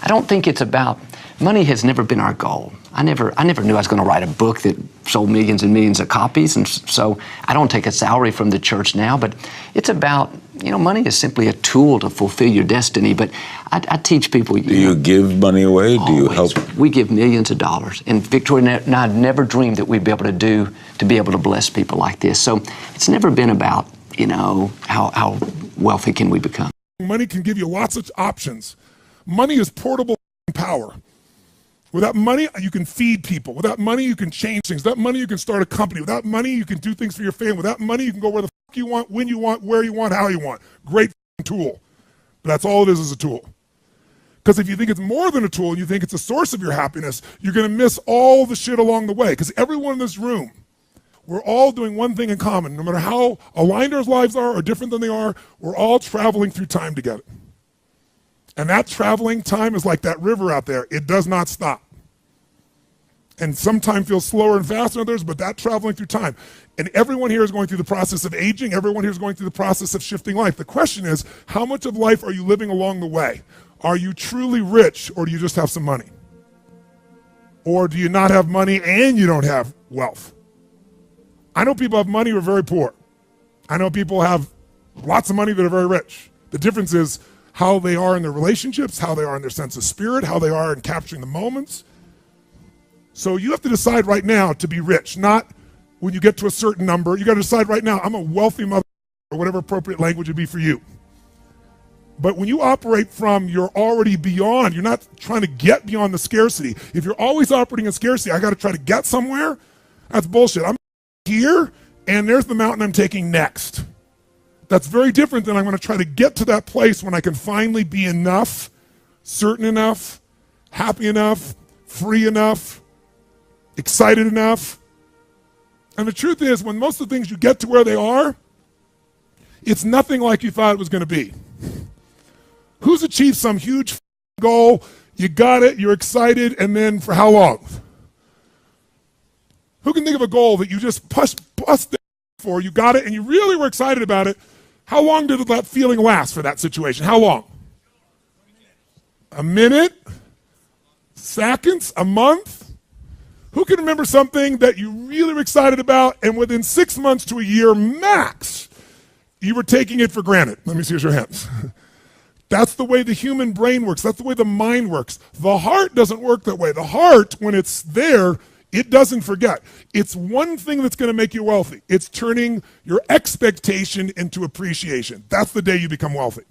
I don't think it's about, money has never been our goal. I never knew I was going to write a book that sold millions and millions of copies, and so I don't take a salary from the church now, but it's about, money is simply a tool to fulfill your destiny, but I teach people. Do you give money away? Always. Do you help? We give millions of dollars, and Victoria and I never dreamed that we'd be able to bless people like this. So it's never been about, how wealthy can we become. Money can give you lots of options. Money is portable power. Without money, you can feed people. Without money, you can change things. Without money, you can start a company. Without money, you can do things for your family. Without money, you can go where the fuck you want, when you want, where you want, how you want. Great tool. But that's all it is a tool. Because if you think it's more than a tool and you think it's a source of your happiness, you're going to miss all the shit along the way. Because everyone in this room, we're all doing one thing in common. No matter how aligned our lives are or different than they are, we're all traveling through time together. And that traveling time is like that river out there. It does not stop. And sometimes feels slower and faster than others, but that traveling through time. And everyone here is going through the process of aging. Everyone here is going through the process of shifting life. The question is, how much of life are you living along the way? Are you truly rich, or do you just have some money? Or do you not have money and you don't have wealth? I know people have money who are very poor. I know people have lots of money that are very rich. The difference is how they are in their relationships, how they are in their sense of spirit, how they are in capturing the moments. So you have to decide right now to be rich, not when you get to a certain number. You got to decide right now, I'm a wealthy mother, or whatever appropriate language would be for you. But when you operate from you're already beyond, you're not trying to get beyond the scarcity. If you're always operating in scarcity, I got to try to get somewhere, that's bullshit. I'm here, and there's the mountain I'm taking next. That's very different than I'm going to try to get to that place when I can finally be enough, certain enough, happy enough, free enough, excited enough. And the truth is, when most of the things you get to where they are, it's nothing like you thought it was going to be. Who's achieved some huge goal, you got it, you're excited, and then for how long? Who can think of a goal that you just busted for, you got it, and you really were excited about it? How long did that feeling last for that situation? How long? A minute? Seconds? A month? Who can remember something that you really were excited about, and within 6 months to a year max, you were taking it for granted? Let me see your hands. That's the way the human brain works. That's the way the mind works. The heart doesn't work that way. The heart, when it's there, it doesn't forget. It's one thing that's going to make you wealthy. It's turning your expectation into appreciation. That's the day you become wealthy.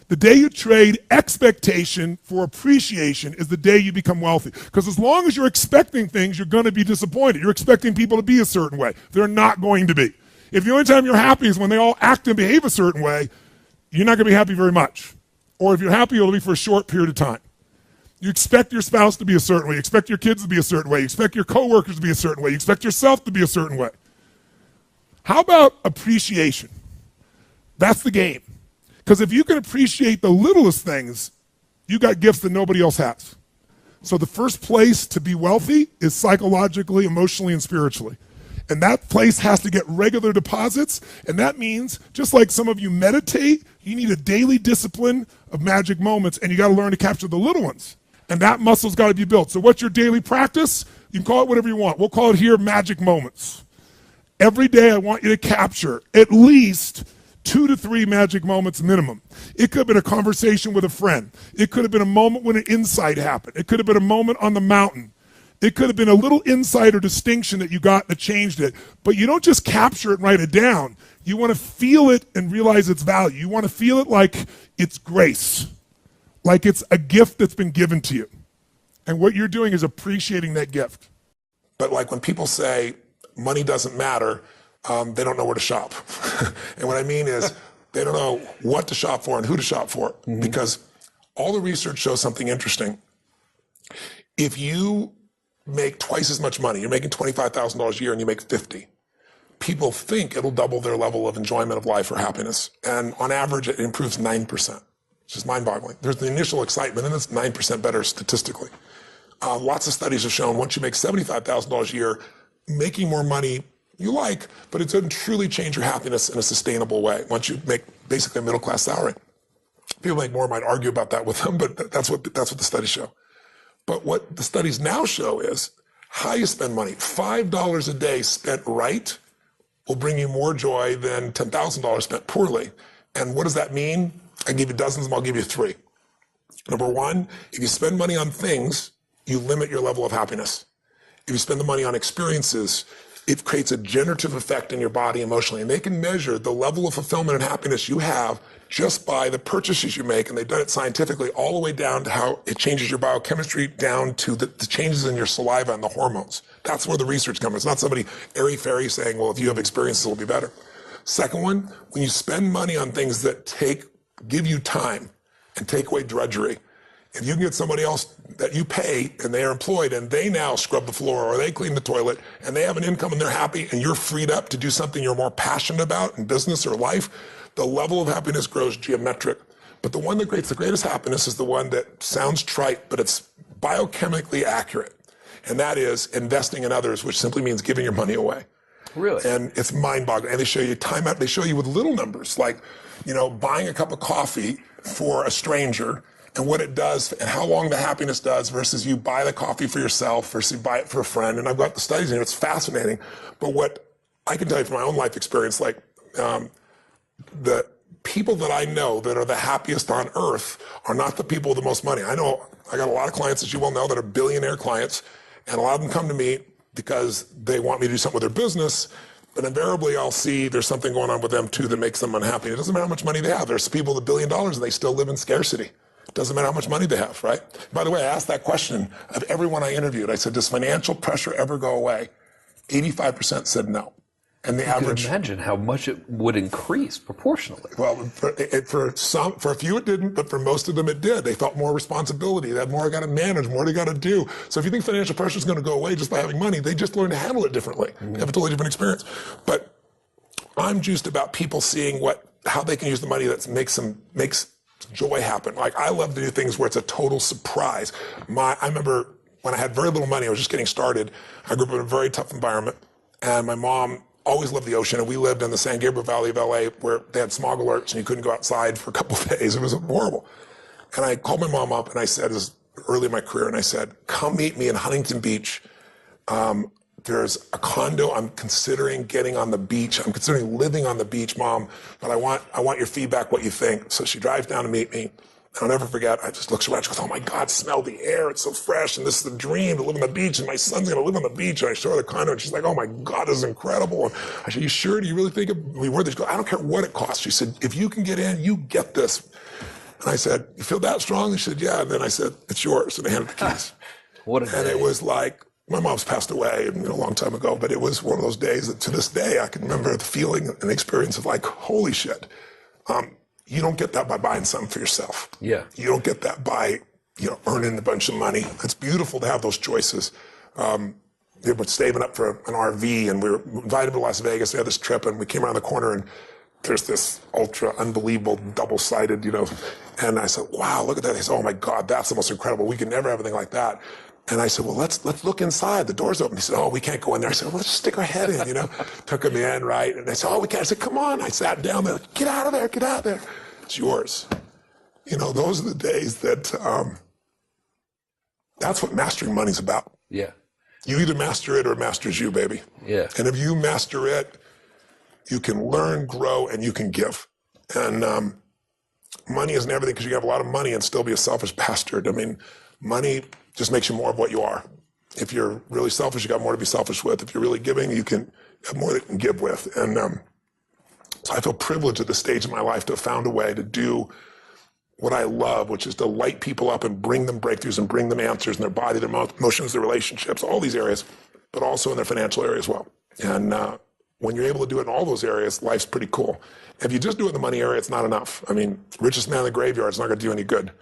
The day you trade expectation for appreciation is the day you become wealthy. Because as long as you're expecting things, you're going to be disappointed. You're expecting people to be a certain way. They're not going to be. If the only time you're happy is when they all act and behave a certain way, you're not going to be happy very much. Or if you're happy, it'll be for a short period of time. You expect your spouse to be a certain way. You expect your kids to be a certain way. You expect your coworkers to be a certain way. You expect yourself to be a certain way. How about appreciation? That's the game. Because if you can appreciate the littlest things, you got gifts that nobody else has. So the first place to be wealthy is psychologically, emotionally, and spiritually. And that place has to get regular deposits. And that means, just like some of you meditate, you need a daily discipline of magic moments, and you got to learn to capture the little ones. And that muscle's got to be built. So what's your daily practice? You can call it whatever you want. We'll call it here magic moments. Every day I want you to capture at least 2 to 3 magic moments minimum. It could have been a conversation with a friend. It could have been a moment when an insight happened. It could have been a moment on the mountain. It could have been a little insight or distinction that you got that changed it. But you don't just capture it and write it down. You want to feel it and realize its value. You want to feel it like it's grace, like it's a gift that's been given to you. And what you're doing is appreciating that gift. But like when people say money doesn't matter, they don't know where to shop. And what I mean is they don't know what to shop for and who to shop for. Because all the research shows something interesting. If you make twice as much money, you're making $25,000 a year and you make 50, people think it'll double their level of enjoyment of life or happiness. And on average, it improves 9%. It's just mind-boggling. There's the initial excitement, and it's 9% better statistically. Lots of studies have shown once you make $75,000 a year, making more money you like, but it doesn't truly change your happiness in a sustainable way once you make basically a middle-class salary. People make more might argue about that with them, but that's what the studies show. But what the studies now show is how you spend money. $5 a day spent right will bring you more joy than $10,000 spent poorly. And what does that mean? I give you dozens of them, I'll give you three. Number one, if you spend money on things, you limit your level of happiness. If you spend the money on experiences, it creates a generative effect in your body emotionally. And they can measure the level of fulfillment and happiness you have just by the purchases you make. And they've done it scientifically all the way down to how it changes your biochemistry, down to the changes in your saliva and the hormones. That's where the research comes. It's not somebody airy-fairy saying, well, if you have experiences, it'll be better. Second one, when you spend money on things that give you time and take away drudgery, if you can get somebody else that you pay and they are employed and they now scrub the floor or they clean the toilet and they have an income and they're happy and you're freed up to do something you're more passionate about in business or life, the level of happiness grows geometric. But the one that creates the greatest happiness is the one that sounds trite, but it's biochemically accurate. And that is investing in others, which simply means giving your money away. Really? And it's mind-boggling. And they show you time out. They show you with little numbers, like, buying a cup of coffee for a stranger and what it does and how long the happiness does versus you buy the coffee for yourself versus you buy it for a friend. And I've got the studies in here. It's fascinating. But what I can tell you from my own life experience, like, the people that I know that are the happiest on earth are not the people with the most money. I know I got a lot of clients, as you well know, that are billionaire clients, and a lot of them come to me because they want me to do something with their business, but invariably I'll see there's something going on with them too that makes them unhappy. It doesn't matter how much money they have. There's people with $1 billion and they still live in scarcity. It doesn't matter how much money they have, right? By the way, I asked that question of everyone I interviewed. I said, does financial pressure ever go away? 85% said no. And the average. You can imagine how much it would increase proportionally. Well, for a few it didn't, but for most of them it did. They felt more responsibility. They had more got to manage, more they got to do. So if you think financial pressure is going to go away just by having money, they just learn to handle it differently. They have a totally different experience. But I'm juiced about people seeing how they can use the money that makes joy happen. Like, I love to do things where it's a total surprise. I remember when I had very little money, I was just getting started. I grew up in a very tough environment, and my mom always loved the ocean, and we lived in the San Gabriel Valley of LA where they had smog alerts and you couldn't go outside for a couple of days. It was horrible. And I called my mom up and I said, this was early in my career, and I said, come meet me in Huntington Beach. There's a condo I'm considering getting on the beach. I'm considering living on the beach, Mom, but I want your feedback, what you think. So she drives down to meet me. I'll never forget, I just looked around, she goes, oh my God, smell the air, it's so fresh, and this is the dream, to live on the beach, and my son's gonna live on the beach, and I show her the condo, and she's like, oh my God, this is incredible. And I said, you sure, do you really think we worth it? She goes, I don't care what it costs. She said, if you can get in, you get this. And I said, you feel that strong? She said, yeah. And then I said, it's yours, and I handed the keys. What a day. And it was like, my mom's passed away a long time ago, but it was one of those days that to this day, I can remember the feeling and the experience of like, holy shit. You don't get that by buying something for yourself. Yeah. You don't get that by, earning a bunch of money. It's beautiful to have those choices. We were saving up for an RV, and we were invited to Las Vegas. We had this trip, and we came around the corner, and there's this ultra unbelievable double-sided, and I said, wow, look at that. He said, oh my God, that's the most incredible. We can never have anything like that. And I said, well, let's look inside. The door's open. He said, oh, we can't go in there. I said, well, let's just stick our head in, Took him in, right? And they said, oh, we can't. I said, come on. I sat down there. Get out of there. Get out of there. It's yours. Those are the days that, that's what mastering money's about. Yeah. You either master it or it masters you, baby. Yeah. And if you master it, you can learn, grow, and you can give. And money isn't everything, because you can have a lot of money and still be a selfish bastard. I mean, money just makes you more of what you are. If you're really selfish, you got more to be selfish with. If you're really giving, you can have more that you can give with. And so I feel privileged at this stage of my life to have found a way to do what I love, which is to light people up and bring them breakthroughs and bring them answers in their body, their emotions, their relationships, all these areas, but also in their financial area as well. And when you're able to do it in all those areas, life's pretty cool. If you just do it in the money area, it's not enough. I mean, richest man in the graveyard is not going to do any good.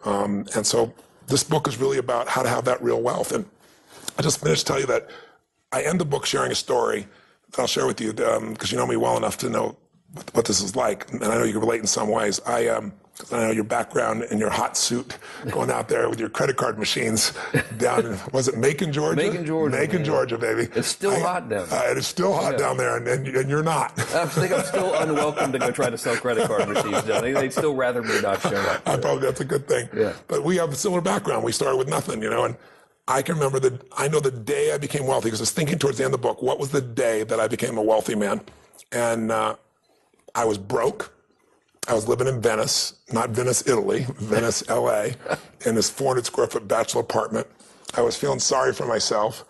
And so this book is really about how to have that real wealth. And I just finished to tell you that I end the book sharing a story that I'll share with you, because you know me well enough to know what this is like, and I know you can relate in some ways. I 'Cause I know your background in your hot suit, going out there with your credit card machines down in, was it Macon, Georgia? Macon, Georgia. Macon, Georgia, baby. It's still hot down there. It is still hot down there, and you're not. I think I'm still unwelcome to go try to sell credit card machines down there. They'd still rather me not show up. That's a good thing. Yeah. But we have a similar background. We started with nothing, and I can remember I know the day I became wealthy, because I was thinking towards the end of the book, what was the day that I became a wealthy man? And I was broke. I was living in Venice, not Venice, Italy, Venice, LA, in this 400 square foot bachelor apartment. I was feeling sorry for myself.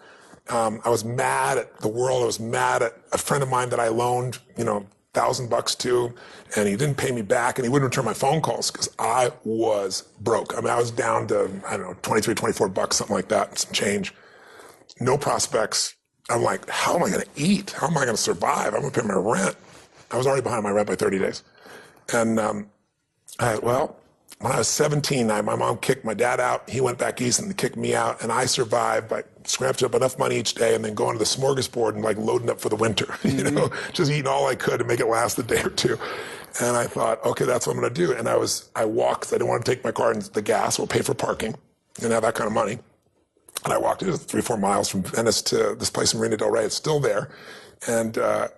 I was mad at the world. I was mad at a friend of mine that I loaned, $1,000 to, and he didn't pay me back, and he wouldn't return my phone calls because I was broke. I mean, I was down to, I don't know, 23, 24 bucks, something like that, some change. No prospects. I'm like, how am I going to eat? How am I going to survive? I'm going to pay my rent. I was already behind my rent by 30 days. And, when I was 17, my mom kicked my dad out. He went back east and kicked me out. And I survived by scrapping up enough money each day and then going to the smorgasbord and loading up for the winter, just eating all I could to make it last a day or two. And I thought, okay, that's what I'm going to do. And I walked, because I didn't want to take my car and the gas or pay for parking. Didn't have that kind of money. And I walked 3-4 miles from Venice to this place in Marina del Rey. It's still there. And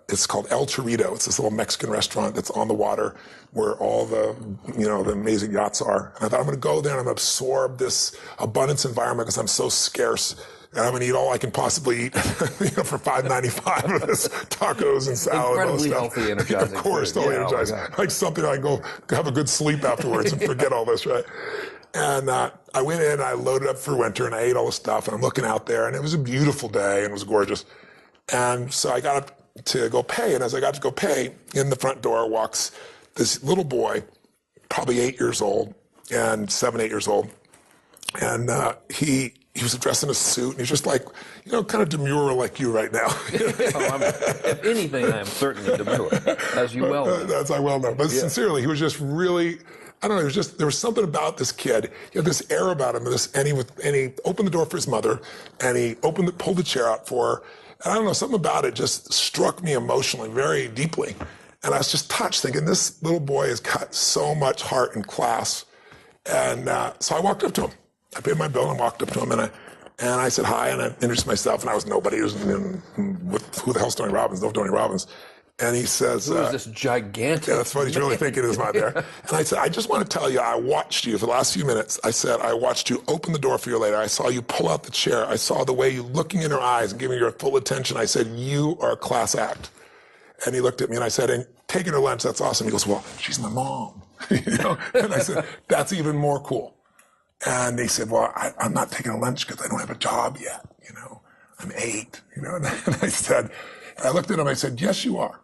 it's called El Torito. It's this little Mexican restaurant that's on the water where all the, the amazing yachts are. And I thought, I'm going to go there and I'm going to absorb this abundance environment because I'm so scarce. And I'm going to eat all I can possibly eat, for $5.95 of this tacos and salad. Incredibly healthy, energizing. Of course, food. totally energizing. Like something I can go have a good sleep afterwards and forget all this, right? And I went in, I loaded up for winter, and I ate all the stuff, and I'm looking out there, and it was a beautiful day, and it was gorgeous. And so I got up to go pay, and as I got to go pay, in the front door walks this little boy, probably 8 years old, and 7, 8 years old. And he was dressed in a suit, and he's just like, kind of demure like you right now. If anything, I am certainly demure, as you well know. That's I well know. But sincerely, he was just really, I don't know, there was something about this kid. He had this air about him, and he opened the door for his mother, and he pulled the chair out for her. And I don't know, something about it just struck me emotionally very deeply. And I was just touched, thinking, this little boy has got so much heart and class. And so I walked up to him. I paid my bill and walked up to him, and I said hi, and I introduced myself, and I was nobody. Who the hell's Tony Robbins? No Tony Robbins. And he says, who is this gigantic? Yeah, that's what he's really thinking is not there. And I said, I just want to tell you, I watched you for the last few minutes. I said, I watched you open the door for you later. I saw you pull out the chair. I saw the way you looking in her eyes and giving her full attention. I said, you are a class act. And he looked at me and I said, and taking her lunch, that's awesome. He goes, well, she's my mom. And I said, that's even more cool. And he said, well, I'm not taking a lunch because I don't have a job yet. I'm 8, And I looked at him, I said, yes, you are.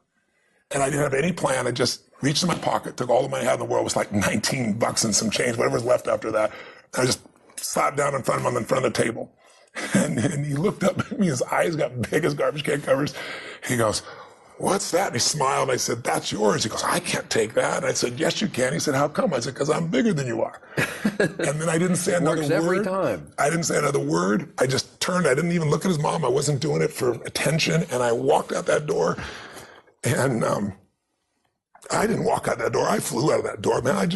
And I didn't have any plan. I just reached in my pocket, took all the money I had in the world. It was like $19 and some change, whatever was left after that. And I just sat down in front of him in front of the table. And he looked up at me, his eyes got big as garbage can covers. He goes, what's that? And he smiled. I said, that's yours. He goes, I can't take that. And I said, yes, you can. He said, how come? I said, because I'm bigger than you are. And then I didn't say another word. Every time. I didn't say another word. I just turned. I didn't even look at his mom. I wasn't doing it for attention. And I walked out that door. And I didn't walk out that door. I flew out of that door, man. I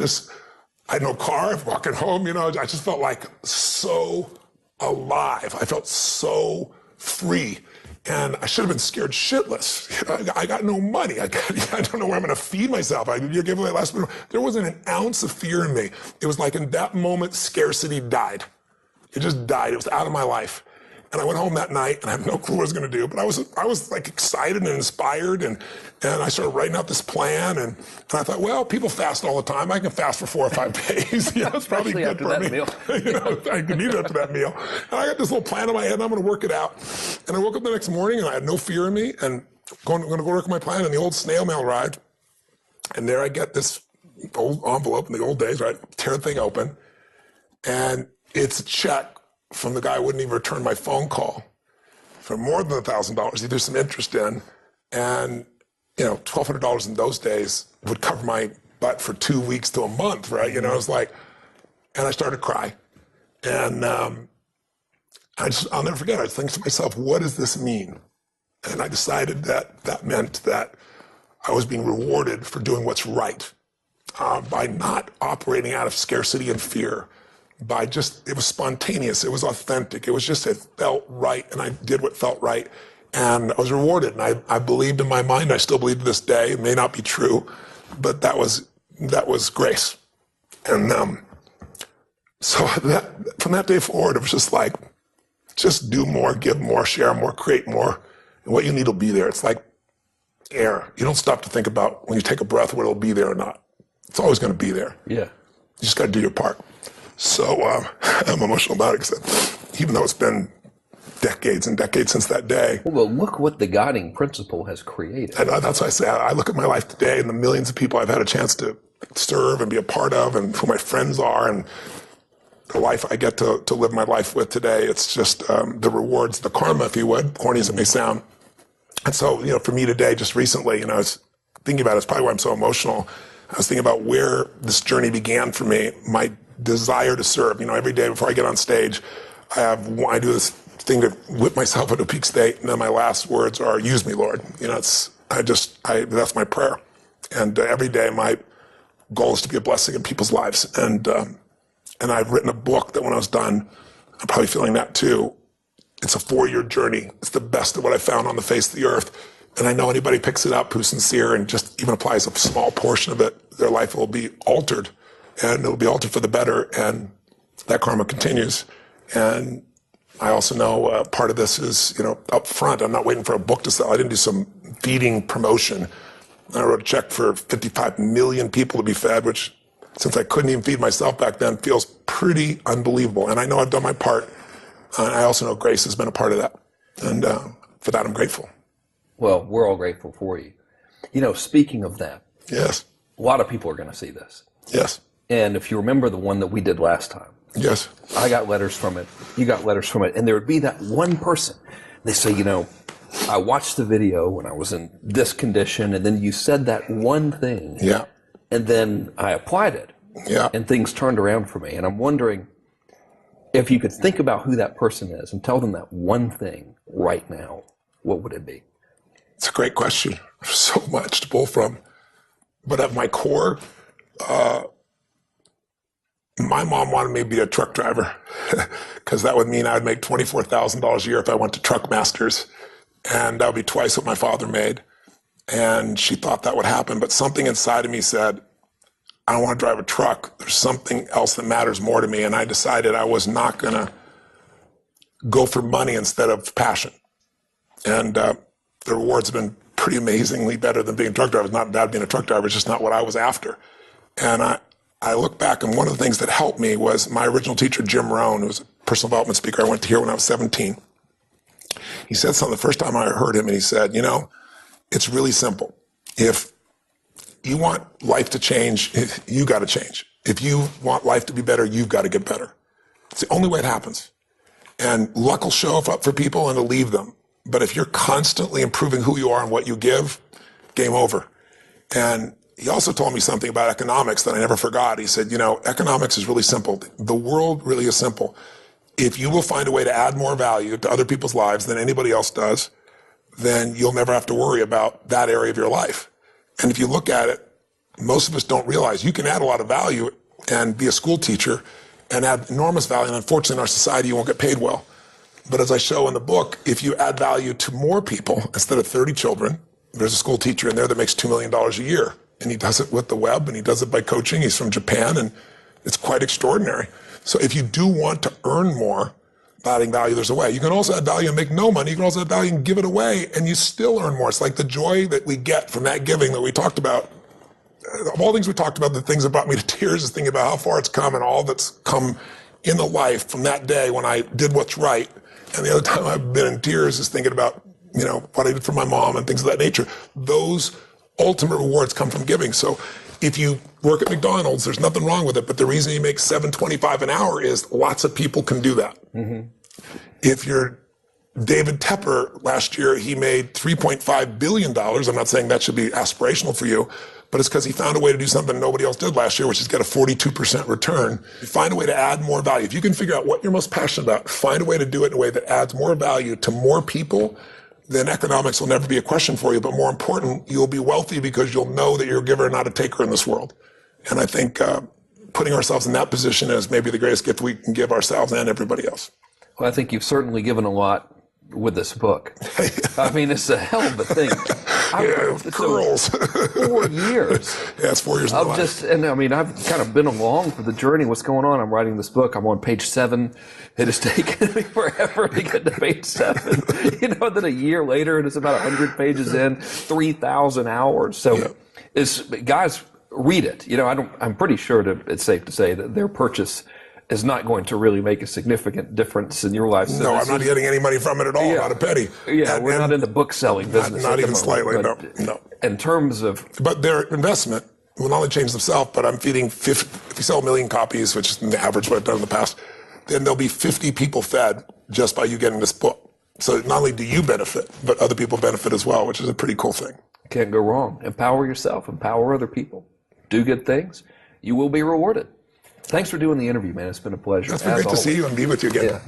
had no car. Walking home, I just felt like so alive. I felt so free. And I should have been scared shitless. I got no money. I don't know where I'm going to feed myself. You gave away last minute. There wasn't an ounce of fear in me. It was like in that moment, scarcity died. It just died. It was out of my life. And I went home that night and I had no clue what I was going to do, but I was like excited and inspired, and I started writing out this plan, and I thought, well, people fast all the time. I can fast for 4 or 5 days. It's probably good for me. Meal. I could eat it after that meal. And I got this little plan in my head, and I'm going to work it out. And I woke up the next morning and I had no fear in me, and I'm going to go work my plan, and the old snail mail arrived. And there I get this old envelope in the old days, right? Tear the thing open, and it's a check from the guy who wouldn't even return my phone call for more than $1,000, either some interest in, and $1,200 in those days would cover my butt for 2 weeks to a month, right? It was like, and I started to cry, and I'll never forget. I was thinking to myself, what does this mean? And I decided that meant that I was being rewarded for doing what's right. by not operating out of scarcity and fear, by just, it was spontaneous, it was authentic, it felt right, and I did what felt right, and I was rewarded, and I believed in my mind, I still believe to this day, it may not be true, but that was grace. And so from that day forward, it was just like, just do more, give more, share more, create more, and what you need will be there. It's like air. You don't stop to think about when you take a breath whether it'll be there or not. It's always going to be there. Yeah. You just got to do your part. So I'm emotional about it because even though it's been decades and decades since that day. Well, look what the guiding principle has created. And that's why I say I look at my life today and the millions of people I've had a chance to serve and be a part of, and who my friends are, and the life I get to live my life with today. It's just the rewards, the karma, if you would, corny as it may sound. And so, for me today, just recently, I was thinking about it. It's probably why I'm so emotional. I was thinking about where this journey began for me, my desire to serve. Every day before I get on stage, I do this thing to whip myself into a peak state, and then my last words are, "Use me, Lord." That's my prayer. And every day my goal is to be a blessing in people's lives. And I've written a book that when I was done, I'm probably feeling that too. It's a 4-year journey. It's the best of what I found on the face of the earth. And I know anybody picks it up who's sincere and just even applies a small portion of it, their life will be altered, and it'll be altered for the better, and that karma continues. And I also know part of this is, up front, I'm not waiting for a book to sell. I didn't do some feeding promotion. I wrote a check for 55 million people to be fed, which, since I couldn't even feed myself back then, feels pretty unbelievable. And I know I've done my part. I also know grace has been a part of that. And for that, I'm grateful. Well, we're all grateful for you. Speaking of that, yes, a lot of people are going to see this. Yes. And if you remember the one that we did last time, yes, I got letters from it, you got letters from it, and there would be that one person. They say, I watched the video when I was in this condition, and then you said that one thing. Yeah. And then I applied it. Yeah. And things turned around for me. And I'm wondering if you could think about who that person is and tell them that one thing right now, what would it be? It's a great question. There's so much to pull from. But at my core, my mom wanted me to be a truck driver because that would mean I would make $24,000 a year if I went to Truck Masters. And that would be twice what my father made. And she thought that would happen. But something inside of me said, I don't want to drive a truck. There's something else that matters more to me. And I decided I was not going to go for money instead of passion. And the rewards have been pretty amazingly better than being a truck driver. It's not bad being a truck driver. It's just not what I was after. And I look back, and one of the things that helped me was my original teacher, Jim Rohn, who was a personal development speaker I went to hear when I was 17. He said something the first time I heard him, and he said, it's really simple. If you want life to change, you got to change. If you want life to be better, you've got to get better. It's the only way it happens. And luck will show up for people and it'll leave them. But if you're constantly improving who you are and what you give, game over. And he also told me something about economics that I never forgot. He said, economics is really simple. The world really is simple. If you will find a way to add more value to other people's lives than anybody else does, then you'll never have to worry about that area of your life. And if you look at it, most of us don't realize you can add a lot of value and be a school teacher and add enormous value. And unfortunately, in our society, you won't get paid well. But as I show in the book, if you add value to more people, instead of 30 children, there's a school teacher in there that makes $2 million a year. And he does it with the web, and he does it by coaching. He's from Japan, and it's quite extraordinary. So if you do want to earn more, adding value, there's a way. You can also add value and make no money. You can also add value and give it away, and you still earn more. It's like the joy that we get from that giving that we talked about. Of all things we talked about, the things that brought me to tears is thinking about how far it's come and all that's come in the life from that day when I did what's right. And the other time I've been in tears is thinking about, what I did for my mom and things of that nature. Those ultimate rewards come from giving. So if you work at McDonald's, there's nothing wrong with it. But the reason you make $7.25 an hour is lots of people can do that. Mm-hmm. If you're David Tepper, last year, he made $3.5 billion. I'm not saying that should be aspirational for you, but it's because he found a way to do something nobody else did last year, which is get a 42% return. Find a way to add more value. If you can figure out what you're most passionate about, find a way to do it in a way that adds more value to more people, then economics will never be a question for you. But more important, you'll be wealthy because you'll know that you're a giver, not a taker in this world. And I think putting ourselves in that position is maybe the greatest gift we can give ourselves and everybody else. Well, I think you've certainly given a lot with this book. I mean, it's a hell of a thing. Curls. 4 years. Yeah, it's 4 years of my life. And I mean, I've kind of been along for the journey. What's going on? I'm writing this book. I'm on page 7. It has taken me forever to get to page 7. Then a year later, and it's about 100 pages in, 3,000 hours. So, guys, read it. I'm pretty sure it's safe to say that their purchase is not going to really make a significant difference in your life. So no, I'm not getting any money from it at all, not a penny. Yeah, we're not in the book selling business. Not even slightly, no. In terms of... But their investment will not only change themselves, but I'm feeding 50, if you sell 1 million copies, which is the average what I've done in the past, then there'll be 50 people fed just by you getting this book. So not only do you benefit, but other people benefit as well, which is a pretty cool thing. Can't go wrong. Empower yourself, empower other people. Do good things. You will be rewarded. Thanks for doing the interview, man. It's been a pleasure. It's been great to see you and be with you again. Yeah.